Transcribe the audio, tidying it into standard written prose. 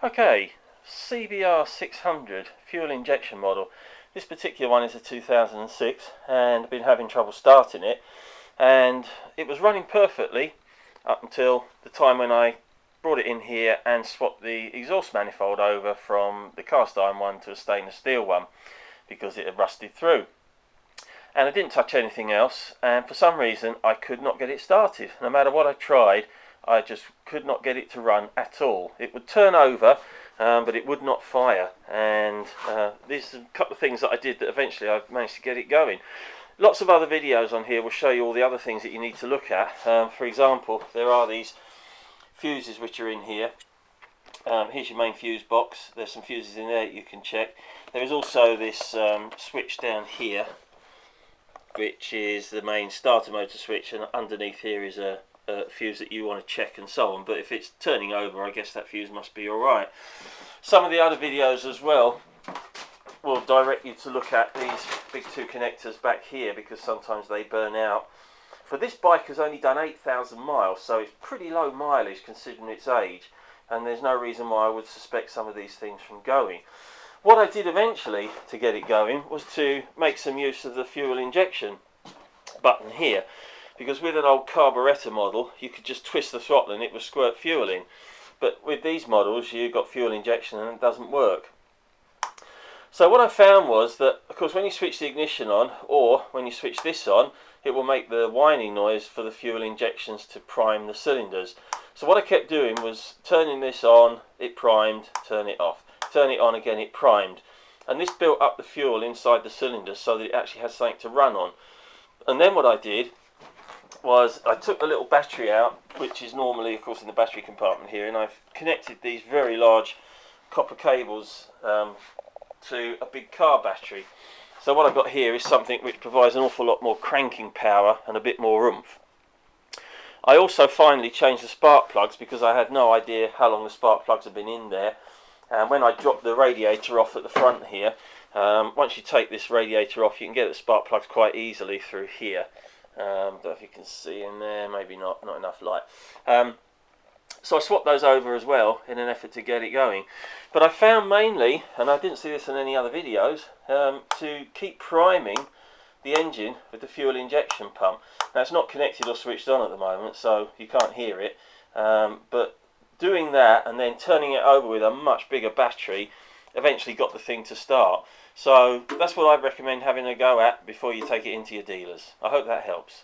Okay, CBR 600 fuel injection model. This particular one is a 2006 and I've been having trouble starting it, and it was running perfectly up until the time when I brought it in here and swapped the exhaust manifold over from the cast iron one to a stainless steel one because it had rusted through. And I didn't touch anything else, and for some reason I could not get it started. No matter what I tried, I just could not get it to run at all. It would turn over, but it would not fire. And these are a couple of things that I did that eventually I managed to get it going. Lots of other videos on here will show you all the other things that you need to look at. For example, there are these fuses which are in here. Here's your main fuse box. There's some fuses in there that you can check. There is also this switch down here, which is the main starter motor switch, and underneath here is a fuse that you want to check and so on. But if it's turning over, I guess that fuse must be alright. Some of the other videos as well will direct you to look at these big two connectors back here, because sometimes they burn out. For this bike has only done 8,000 miles, so it's pretty low mileage considering its age, and there's no reason why I would suspect some of these things from going. What I did eventually to get it going was to make some use of the fuel injection button here, because with an old carburettor model you could just twist the throttle and it would squirt fuel in, but with these models you've got fuel injection and it doesn't work. So what I found was that, of course, when you switch the ignition on, or when you switch this on, it will make the whining noise for the fuel injections to prime the cylinders. So what I kept doing was turning this on, it primed, turn it off, turn it on again, it primed, and this built up the fuel inside the cylinders so that it actually had something to run on. And then what I did was I took the little battery out, which is normally, of course, in the battery compartment here, and I've connected these very large copper cables to a big car battery. So what I've got here is something which provides an awful lot more cranking power and a bit more oomph. I also finally changed the spark plugs because I had no idea how long the spark plugs had been in there. And when I dropped the radiator off at the front here, once you take this radiator off, you can get the spark plugs quite easily through here. Don't know if you can see in there, maybe not enough light. So I swapped those over as well in an effort to get it going. But I found mainly, and I didn't see this in any other videos, to keep priming the engine with the fuel injection pump. Now it's not connected or switched on at the moment, so you can't hear it. But doing that and then turning it over with a much bigger battery eventually got the thing to start. So that's what I'd recommend having a go at before you take it into your dealers. I hope that helps.